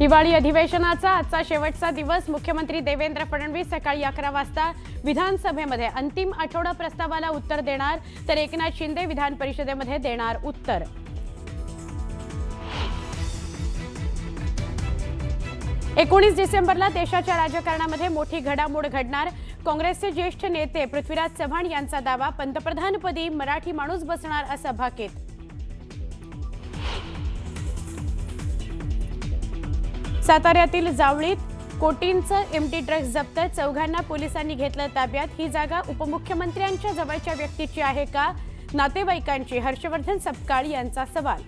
हिवाळी अधिवेशनाचा आजचा शेवटचा दिवस। मुख्यमंत्री देवेंद्र फडणवीस सकाळी 11 वाजता विधानसभेमध्ये अंतिम आठवडा प्रस्तावाला उत्तर देणार, तर एकनाथ शिंदे विधान परिषदेमध्ये देणार उत्तर। एकोणीस डिसेंबरला देशाच्या राजकारणामध्ये मोठी घडामोड घडणार। काँग्रेसचे ज्येष्ठ नेते पृथ्वीराज चव्हाण यांचा दावा, पंतप्रधानपदी मराठी माणूस बसणार असा भाकीत। साताऱ्यातील जावळीत कोटींचं एमडी ड्रग्ज जप्त, चौघांना पोलिसांनी घेतलं ताब्यात। ही जागा उपमुख्यमंत्र्यांच्या जवळच्या व्यक्तीची आहे का? नातेवाईकांची हर्षवर्धन सपकाळ यांचा सवाल।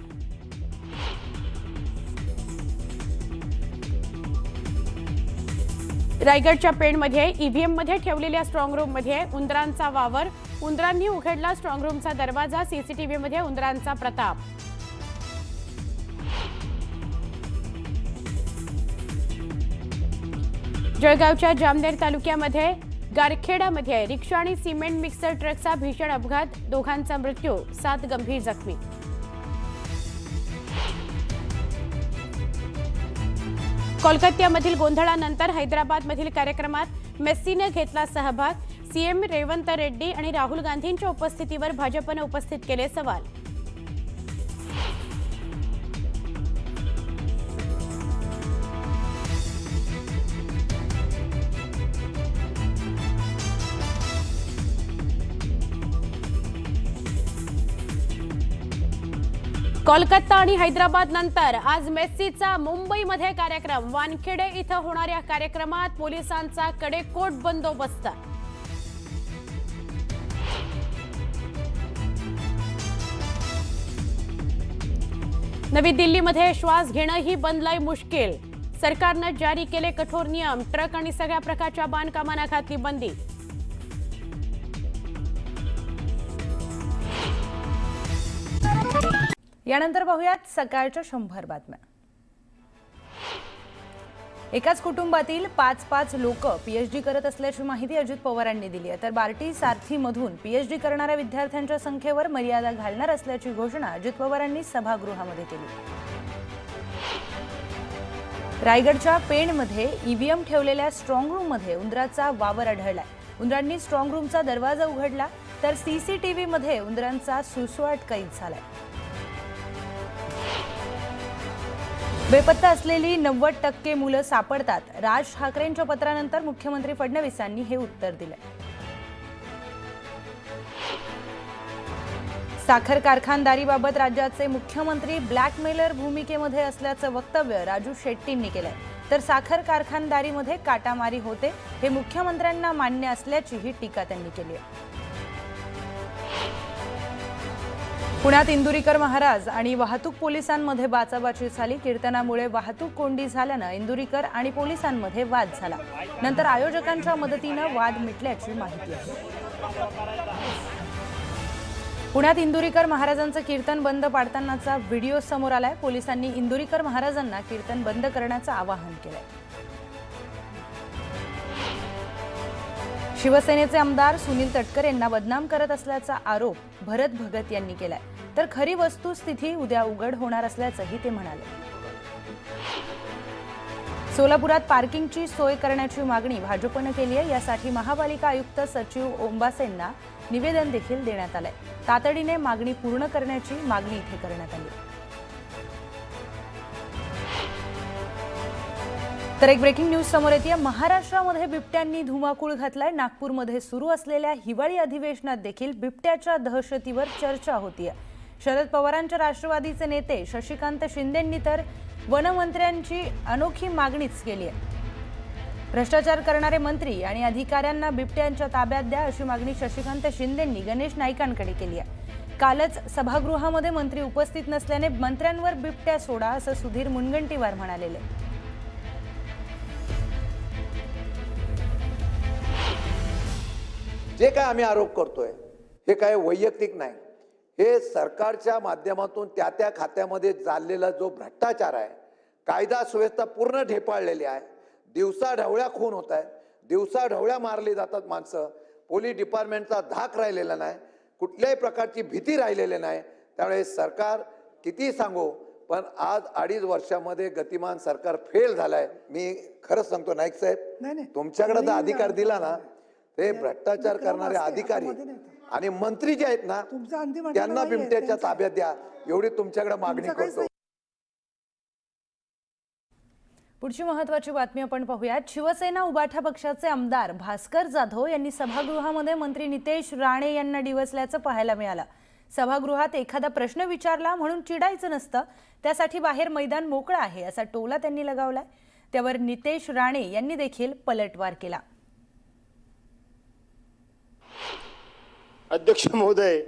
रायगडच्या पेणमध्ये ईव्हीएम मध्ये ठेवलेल्या स्ट्रॉंग रूम मध्ये उंदरांचा वावर, उंदरांनी उघडला स्ट्रॉंग रूमचा दरवाजा, सीसीटीव्ही मध्ये उंदरांचा प्रताप। जळगावच्या जामनेर तालुक्यामध्ये गारखेडामध्ये रिक्षा आणि सिमेंट मिक्सर ट्रकचा भीषण अपघात, दोघांचा मृत्यू, 7 गंभीर जखमी। कोलकात्यामधील गोंधळानंतर हैदराबादमधील कार्यक्रमात मेस्सीने घेतला सहभाग, सीएम रेवंत रेड्डी आणि राहुल गांधींच्या उपस्थितीवर भाजपने उपस्थित केले सवाल। कोलकाता आणि हैदराबाद नंतर आज मेस्सीचा मुंबईमध्ये कार्यक्रम, वानखेडे इथं होणाऱ्या कार्यक्रमात पोलिसांचा कडेकोट बंदोबस्त। नवी दिल्लीमध्ये श्वास घेणंही बनलंय मुश्किल, सरकारनं जारी केले कठोर नियम, ट्रक आणि सगळ्या प्रकारच्या बांधकामांना घातली बंदी। यानंतर पाहूयात सकाळच्या 100 बातम्या। एकाच कुटुंबातील 5-5 लोक पीएचडी करत असल्याची माहिती अजित पवारांनी दिली आहे, तर बार्टी सारथीमधून पीएचडी करणाऱ्या विद्यार्थ्यांच्या संख्येवर मर्यादा घालणार असल्याची घोषणा अजित पवारांनी सभागृहामध्ये केली। रायगडच्या पेणमध्ये ईव्हीएम ठेवलेल्या स्ट्रॉंग रूममध्ये उंदराचा वावर आढळलाय। उंदरांनी स्ट्रॉंग रूमचा दरवाजा उघडला, तर सीसीटीव्ही मध्ये उंदरांचा सुळसुळाट कैद झालाय। बेपत्ता असलेली 90% मुलं सापडतात, राज ठाकरेंच्या पत्रानंतर मुख्यमंत्री फडणवीसांनी हे उत्तर दिले। साखर कारखानदारीबाबत राज्याचे मुख्यमंत्री ब्लॅकमेलर भूमिकेमध्ये असल्याचं वक्तव्य राजू शेट्टींनी केलंय, तर साखर कारखानदारीमध्ये काटामारी होते हे मुख्यमंत्र्यांना मान्य असल्याचीही टीका त्यांनी केली आहे। पुण्यात इंदुरीकर महाराज आणि वाहतूक पोलिसांमध्ये बाचाबाची झाली। कीर्तनामुळे वाहतूक कोंडी झाल्यानं इंदुरीकर आणि पोलिसांमध्ये वाद झाला, नंतर आयोजकांच्या मदतीनं वाद मिटल्याची माहिती आहे। पुण्यात इंदुरीकर महाराजांचं कीर्तन बंद पाडतानाचा व्हिडिओ समोर आलाय। पोलिसांनी इंदुरीकर महाराजांना कीर्तन बंद करण्याचं आवाहन केलंय। शिवसेनेचे आमदार सुनील तटकरे यांना बदनाम करत असल्याचा आरोप भरत भगत यांनी केलाय, तर खरी वस्तुस्थिती उद्या उघड होणार असल्याचंही ते म्हणाले। सोलापुरात पार्किंगची सोय करण्याची मागणी भाजपने केली आहे, यासाठी महापालिका आयुक्त सचिव ओंबासेंना निवेदन देखील देण्यात आलंय। तातडीने मागणी पूर्ण करण्याची मागणी इथे करण्यात आली। तर एक ब्रेकिंग न्यूज समोर येते। महाराष्ट्रामध्ये बिबट्यांनी धुमाकूळ घातलाय। नागपूरमध्ये सुरू असलेल्या हिवाळी अधिवेशनात देखील बिबट्याच्या दहशतीवर चर्चा होतीये। शरद पवारांच्या राष्ट्रवादीचे नेते शशिकांत शिंदेंनी तर वनमंत्र्यांची अनोखी मागणीच केली आहे। भ्रष्टाचार करणारे मंत्री आणि अधिकाऱ्यांना बिबट्यांच्या ताब्यात द्या अशी मागणी शशिकांत शिंदेंनी गणेश नाईकांकडे केली आहे। कालच सभागृहामध्ये मंत्री उपस्थित नसल्याने मंत्र्यांवर बिबट्या सोडा असं सुधीर मुनगंटीवार म्हणाले। जे काय आम्ही आरोप करतोय हे काय वैयक्तिक नाही, हे सरकारच्या माध्यमातून त्या खात्यामध्ये चाललेला जो भ्रष्टाचार आहे, कायदा सुव्यवस्था पूर्ण ढेपाळलेली आहे। दिवसा ढवळ्या खून होत आहेत, दिवसा ढवळ्या मारली जातात माणसं, पोलीस डिपार्टमेंटचा धाक राहिलेला नाही, कुठल्याही प्रकारची भीती राहिलेली नाही। त्यामुळे सरकार किती सांगू पण आज 2.5 वर्षामध्ये गतिमान सरकार फेल झालंय. मी खरंच सांगतो नाईक साहेब, तुमच्याकडे तर अधिकार दिला ना, ते भ्रष्टाचार करणारे अधिकारी आणि मंत्री जे आहेत ना त्यांना बिबट्याच्या ताब्यात द्या, एवढी तुमच्याकडे मागणी करतो. पुढची महत्त्वाची बातमी आपण पाहूयात. शिवसेना उबाठा पक्षाचे आमदार भास्कर जाधव यांनी सभागृहामध्ये मंत्री नितेश राणे यांना डिवचल्याचं पाहायला मिळालं. सभागृहात एखादा प्रश्न विचारला म्हणून चिडायचं नसतं, त्यासाठी बाहेर मैदान मोकळं आहे असा टोला त्यांनी लगावलाय. त्यावर नितेश राणे यांनी देखील पलटवार केला. अध्यक्ष महोदय,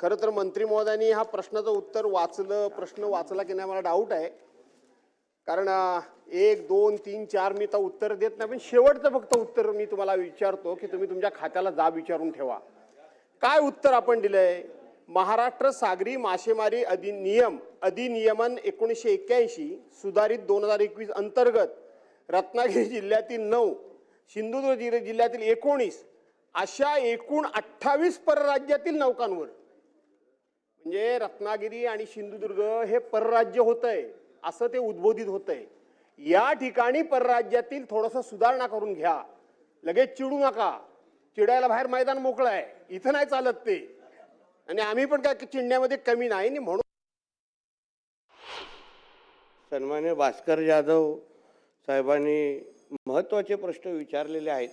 खरं तर मंत्री महोदयांनी हा प्रश्नाचं उत्तर प्रश्न वाचला की नाही मला डाऊट आहे. कारण 1, 2, 3, 4 मी तर उत्तर देत नाही, पण शेवटचं फक्त उत्तर मी तुम्हाला विचारतो की तुम्ही तुमच्या खात्याला जाब विचारून ठेवा. काय उत्तर आपण दिलंय? महाराष्ट्र सागरी मासेमारी अधिनियमन 1981 सुधारित 2021 अंतर्गत रत्नागिरी जिल्ह्यातील 9, सिंधुदुर्ग जिल्ह्यातील 19 अशा एकूण 28 परराज्यातील नौकांवर, म्हणजे रत्नागिरी आणि सिंधुदुर्ग हे परराज्य होतंय असं ते उद्बोधित होतंय. या ठिकाणी परराज्यातील थोडंसं सुधारणा करून घ्या, लगेच चिडू नका. चिडायला बाहेर मैदान मोकळं आहे, इथं नाही चालत ते. आणि आम्ही पण काय चिडण्यामध्ये कमी नाही. म्हणून सन्मान्य भास्कर जाधव साहेबांनी महत्त्वाचे प्रश्न विचारलेले आहेत.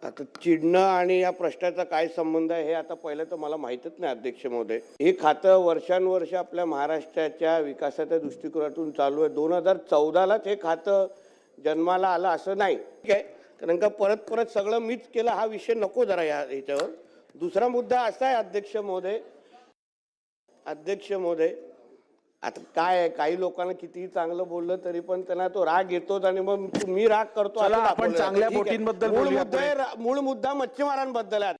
आता चिडणं आणि या प्रश्नाचा काय संबंध आहे हे आता पहिलं तर मला माहीतच नाही अध्यक्ष महोदय. हे खातं वर्षानुवर्ष आपल्या महाराष्ट्राच्या विकासाच्या दृष्टिकोनातून चालू आहे. 2014लाच हे खातं जन्माला आलं असं नाही, ठीक आहे, कारण का परत सगळं मीच केलं हा विषय नको जरा याच्यावर. दुसरा मुद्दा असा आहे अध्यक्ष महोदय, आता काय आहे, काही लोकांना कितीही चांगलं बोललं तरी पण त्यांना तो राग येतोच आणि मग मी राग करतो. आपण चांगल्या बोटींबद्दल मूळ मुद्दा मच्छीमारांबद्दल आहे.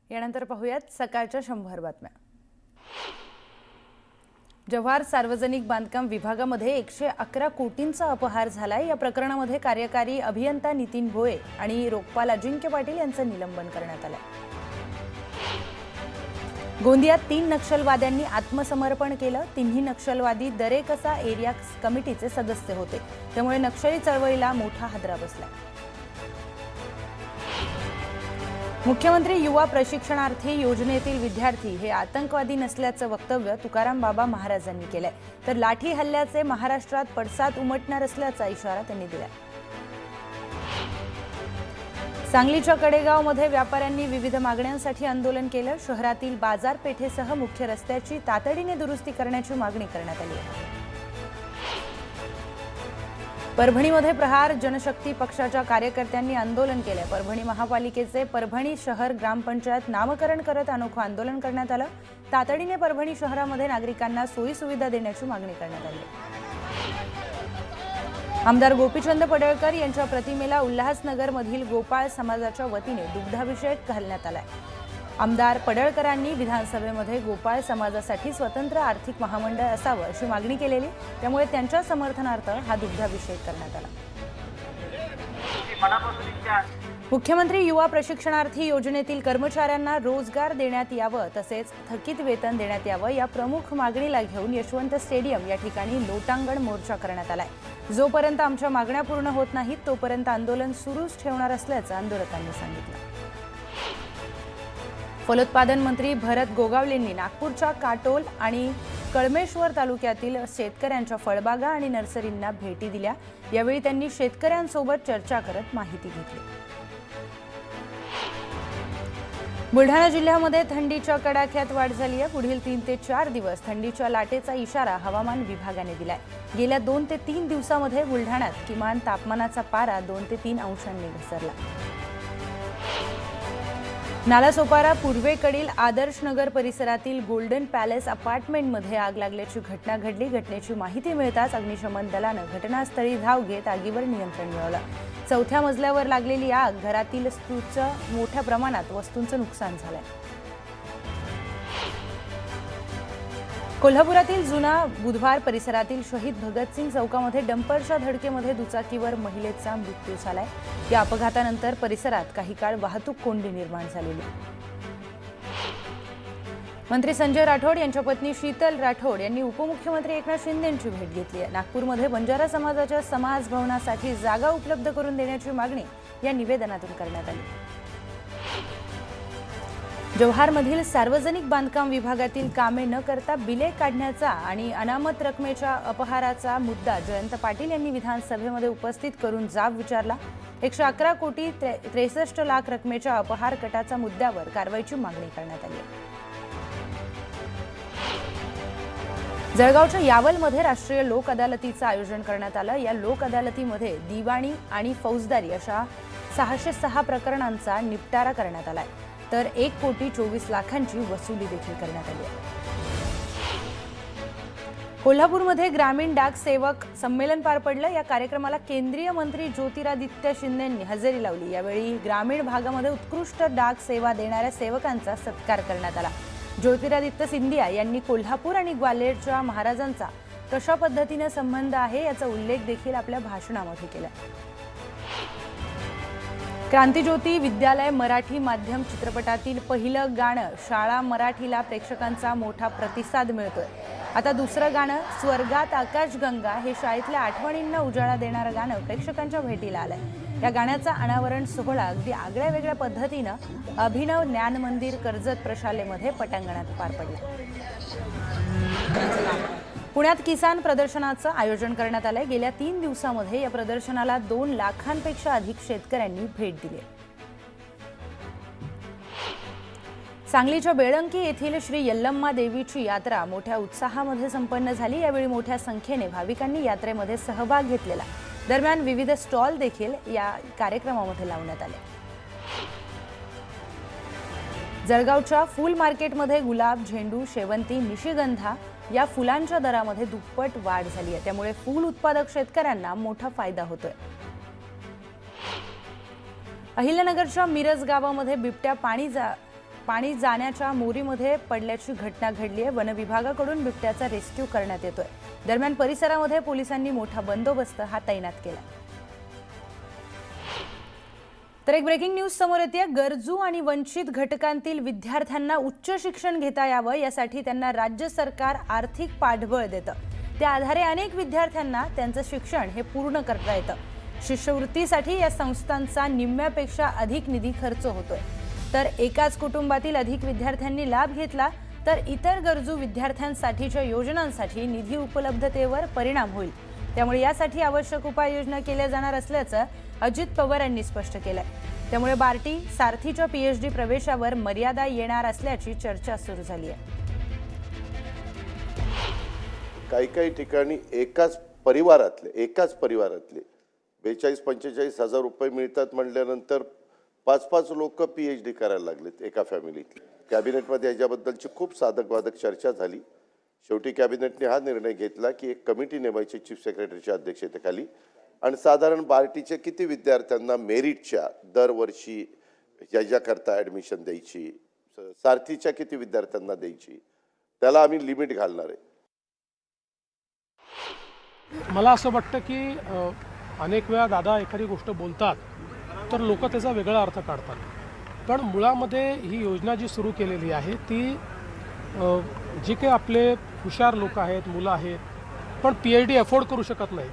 यानंतर पाहूयात सकाळच्या 100 बातम्या. जव्हार सार्वजनिक बांधकाम विभागामध्ये 111 कोटींचा अपहार झालाय. या प्रकरणामध्ये कार्यकारी अभियंता नितीन भोये आणि लोकपाल अजिंक्य पाटील यांचं निलंबन करण्यात आलंय. गोंदियात 3 नक्षलवाद्यांनी आत्मसमर्पण केलं. तिन्ही नक्षलवादी दरेकसा एरिया कमिटीचे सदस्य होते, त्यामुळे नक्षली चळवळीला मोठा हादरा बसला. मुख्यमंत्री युवा प्रशिक्षणार्थी योजनेतील विद्यार्थी हे आतंकवादी नसल्याचं वक्तव्य तुकाराम बाबा महाराजांनी केलंय. तर लाठी हल्ल्याचे महाराष्ट्रात पडसाद उमटणार असल्याचा इशारा त्यांनी दिलाय. सांगलीच्या कडेगावमध्ये व्यापाऱ्यांनी विविध मागण्यांसाठी आंदोलन केलं. शहरातील बाजारपेठेसह मुख्य रस्त्याची तातडीने दुरुस्ती करण्याची मागणी करण्यात आली आहे. परभणीमध्ये प्रहार जनशक्ती पक्षाच्या कार्यकर्त्यांनी आंदोलन केलं. परभणी महापालिकेचे परभणी शहर ग्रामपंचायत नामकरण करत अनोखं आंदोलन करण्यात आलं. तातडीने परभणी शहरामध्ये नागरिकांना सोयी सुविधा देण्याची मागणी करण्यात आली. आमदार गोपीचंद पडळकर यांच्या प्रतिमेला उल्हासनगरमधील गोपाळ समाजाच्या वतीने दुग्धाभिषेक घालण्यात आलाय. आमदार पडळकरांनी विधानसभेमध्ये गोपाळ समाजासाठी स्वतंत्र आर्थिक महामंडळ असावं अशी मागणी केलेली, त्यामुळे त्यांच्या समर्थनार्थ हा दुग्धाभिषेक करण्यात आला. मुख्यमंत्री युवा प्रशिक्षणार्थी योजनेतील कर्मचाऱ्यांना रोजगार देण्यात यावं तसेच थकीत वेतन देण्यात यावं या प्रमुख मागणीला घेऊन यशवंत स्टेडियम या ठिकाणी लोटांगण मोर्चा करण्यात आलाय. जोपर्यंत आमच्या मागण्या पूर्ण होत नाहीत तोपर्यंत आंदोलन सुरूच ठेवणार असल्याचं आंदोलकांनी सांगितलं. फलोत्पादन मंत्री भरत गोगावलेंनी नागपूरच्या काटोल आणि कळमेश्वर तालुक्यातील शेतकऱ्यांच्या फळबागा आणि नर्सरींना भेटी दिल्या. यावेळी त्यांनी शेतकऱ्यांसोबत चर्चा करत माहिती घेतली. बुलढाणा जिल्ह्यामध्ये थंडीच्या कडाक्यात वाढ झाली आहे. पुढील 3 ते 4 दिवस थंडीच्या लाटेचा इशारा हवामान विभागाने दिलाय. गेल्या 2 ते 3 दिवसामध्ये बुलढाण्यात किमान तापमानाचा पारा 2 ते 3 अंशांनी घसरला. नालासोपारा पूर्वेकडील आदर्श नगर परिसरातील गोल्डन पॅलेस अपार्टमेंटमध्ये आग लागल्याची घटना घडली. घटनेची माहिती मिळताच अग्निशमन दलानं घटनास्थळी धाव घेत आगीवर नियंत्रण मिळवलं. 4थ्या मजल्यावर लागलेली आग घरातील मोठ्या प्रमाणात वस्तूंचं नुकसान झालंय. कोल्हापुरातील जुना बुधवार परिसरातील शहीद भगतसिंग चौकामध्ये डंपरच्या धडकेमध्ये दुचाकीवर महिलेचा मृत्यू झालाय. या अपघातानंतर परिसरात काही काळ वाहतूक कोंडी निर्माण झालेली. मंत्री संजय राठोड यांच्या पत्नी शीतल राठोड यांनी उपमुख्यमंत्री एकनाथ शिंदेंची भेट घेतली आहे. नागपूरमध्ये बंजारा समाजाच्या समाज भवनासाठी जागा उपलब्ध करून देण्याची मागणी या निवेदनातून करण्यात आली. जव्हारमधील सार्वजनिक बांधकाम विभागातील कामे न करता बिले काढण्याचा आणि अनामत रकमेच्या अपहाराचा मुद्दा जयंत पाटील यांनी विधानसभेमध्ये उपस्थित करून जाब विचारला. 111 कोटी 63 लाख रकमेच्या अपहार कटाचा मुद्द्यावर कारवाईची मागणी करण्यात आली. जळगावच्या यावलमध्ये राष्ट्रीय लोक अदालतीचं आयोजन करण्यात आलं. या लोक अदालतीमध्ये दिवाणी आणि फौजदारी अशा 606 प्रकरणांचा निपटारा करण्यात आलाय. तर 1 कोटी 24 लाखांची वसुली देखील करण्यात आली आहे. कोल्हापूरमध्ये ग्रामीण डाक सेवक संमेलन पार पडलं. या कार्यक्रमाला केंद्रीय मंत्री ज्योतिरादित्य शिंदेंनी हजेरी लावली. यावेळी ग्रामीण भागामध्ये उत्कृष्ट डाक सेवा देणाऱ्या सेवकांचा सत्कार करण्यात आला. ज्योतिरादित्य सिंधिया यांनी कोल्हापूर आणि ग्वाल्हेरच्या महाराजांचा कशा पद्धतीने संबंध आहे याचा उल्लेख देखील आपल्या भाषणामध्ये केला. क्रांतिज्योती विद्यालय मराठी माध्यम चित्रपटातील पहिलं गाणं शाळा मराठीला प्रेक्षकांचा मोठा प्रतिसाद मिळतोय. आता दुसरं गाणं स्वर्गात आकाशगंगा हे शाळेतल्या आठवणींना उजाळा देणारं गाणं प्रेक्षकांच्या भेटीला आलंय. या गाण्याचा अनावरण सोहळा अगदी आगळ्या वेगळ्या पद्धतीनं अभिनव ज्ञान मंदिर कर्जत प्रशालेमध्ये पटांगणात पार पडलं. पुण्यात किसान प्रदर्शनाचं आयोजन करण्यात आलंय. गेल्या 3 दिवसांमध्ये या प्रदर्शनाला 2 लाखांपेक्षा अधिक शेतकऱ्यांनी भेट दिली. सांगलीच्या बेळंकी येथील श्री यल्लम्मा देवीची यात्रा मोठ्या उत्साहामध्ये संपन्न झाली. यावेळी मोठ्या संख्येने भाविकांनी यात्रेमध्ये सहभाग घेतलेला. दरम्यान विविध स्टॉल देखील या कार्यक्रमामध्ये लावण्यात आले. जळगावच्या फूल मार्केटमध्ये गुलाब, झेंडू, शेवंती, निशिगंधा या फुलांच्या दरामध्ये दुप्पट वाढ झाली आहे. त्यामुळे फूल उत्पादक शेतकऱ्यांना मोठा फायदा होतोय. अहिल्यानगरच्या मिरज गावामध्ये बिबट्या पाणी जाण्याच्या मोरीमध्ये पडल्याची घटना घडली आहे. वन विभागाकडून बिबट्याचा रेस्क्यू करण्यात येतोय. दरम्यान परिसरामध्ये पोलिसांनी मोठा बंदोबस्त तैनात केला. तर एक ब्रेकिंग न्यूज समोर येते. गरजू आणि वंचित घटकांतील विद्यार्थ्यांना उच्च शिक्षण घेता यावं यासाठी त्यांना राज्य सरकार आर्थिक पाठबळ देतं. त्या आधारे अनेक विद्यार्थ्यांना त्यांचं शिक्षण हे पूर्ण करता येतं. शिष्यवृत्तीसाठी या संस्थांचा निम्म्यापेक्षा अधिक निधी खर्च होतोय. तर एकाच कुटुंबातील अधिक विद्यार्थ्यांनी लाभ घेतला तर इतर गरजू विद्यार्थ्यांसाठीच्या योजनांसाठी निधी उपलब्धतेवर परिणाम होईल. त्यामुळे यासाठी आवश्यक उपाययोजना केल्या जाणार असल्याचं अजित पवार यांनी स्पष्ट केलंय. त्यामुळे बार्टी सारथीच्या PhD प्रवेशावर मर्यादा येणार असल्याची चर्चा सुरू झाली आहे. काही ठिकाणी एकाच परिवारातले 42-45 हजार रुपये मिळतात म्हटल्यानंतर 5-5 लोक PhD करायला लागलेत एका फॅमिलीतले. कॅबिनेटमध्ये याच्याबद्दलची खूप साधक-वादक चर्चा झाली. शेवटी कॅबिनेटने हा निर्णय घेतला की एक कमिटी नेमायची चीफ सेक्रेटरीच्या अध्यक्षतेखाली आणि साधारण बार्टीच्या किती विद्यार्थ्यांना मेरिटच्या दरवर्षी याच्याकरता ॲडमिशन द्यायची, सारथीच्या किती विद्यार्थ्यांना द्यायची, त्याला आम्ही लिमिट घालणार आहे. मला असं वाटतं की अनेक वेळा दादा एखादी गोष्ट बोलतात तर लोक त्याचा वेगळा अर्थ काढतात. पण मुळामध्ये ही योजना जी सुरू केलेली आहे ती जे काही आपले हुशार लोक आहेत, मुलं आहेत, पण PhD अफोर्ड करू शकत नाही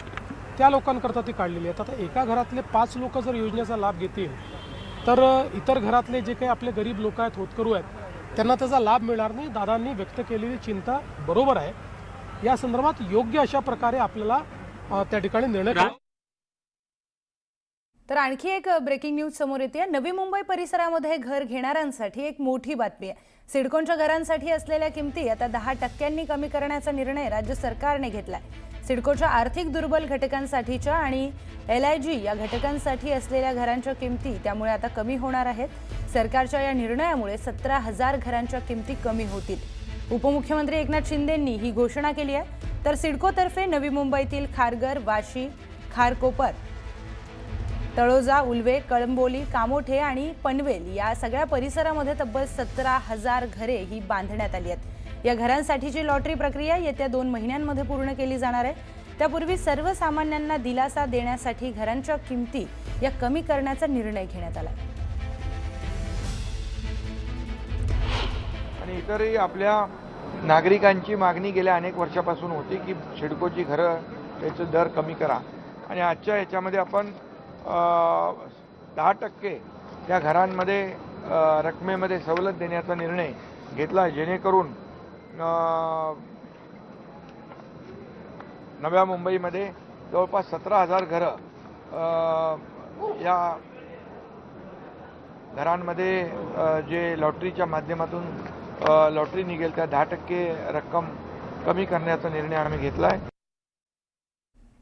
त्या लोकांकरता ती काढलेली आहेत. आता एका घरातले 5 लोक जर योजनेचा लाभ घेतील तर इतर घरातले जे काही आपले गरीब लोक आहेत, होतकरू आहेत, त्यांना त्याचा लाभ मिळणार नाही. दादांनी व्यक्त केलेली चिंता बरोबर आहे. या संदर्भात योग्य अशा प्रकारे आपल्याला त्या ठिकाणी निर्णय करावा. तर आणखी एक ब्रेकिंग न्यूज समोर येते. नवी मुंबई परिसरामध्ये घर घेणाऱ्यांसाठी एक मोठी बातमी आहे. सिडकोच्या घरांसाठी असलेल्या किमती आता 10% कमी करण्याचा निर्णय राज्य सरकारने घेतलाय. सिडकोच्या आर्थिक दुर्बल घटकांसाठीच्या आणि LIG या घटकांसाठी असलेल्या घरांच्या किमती त्यामुळे आता कमी होणार आहेत. सरकारच्या या निर्णयामुळे 17,000 घरांच्या किमती कमी होतील. उपमुख्यमंत्री एकनाथ शिंदेंनी ही घोषणा केली आहे. तर सिडकोतर्फे नवी मुंबईतील खारघर, वाशी, खारकोपर, तळोजा, उल्वे, कळंबोली, कामोठे आणि पनवेल या सगळ्या परिसरामध्ये तब्बल 17,000 घरे ही बांधण्यात आली आहेत. या घरांसाठीची लॉटरी प्रक्रिया येत्या 2 महिन्यांमध्ये पूर्ण केली जाणार आहे. त्यापूर्वी सर्वसामान्यांना दिलासा देण्यासाठी घरांच्या किमती या कमी करण्याचा निर्णय घेण्यात आला. आणि इतरही आपल्या नागरिकांची मागणी गेल्या अनेक वर्षापासून होती की सिडकोची घरं त्याचे दर कमी करा आणि आजच्या याच्यामध्ये आपण 10% त्या घरांमध्ये रकमेमध्ये सवलत देण्याचा निर्णय घेतला जेणेकरून नव्या मुंबईमध्ये जवळपास 17,000 घरं या घरांमध्ये जे लॉटरीच्या माध्यमातून लॉटरी निघेल त्या 10% रक्कम कमी करण्याचा निर्णय आम्ही घेतला आहे.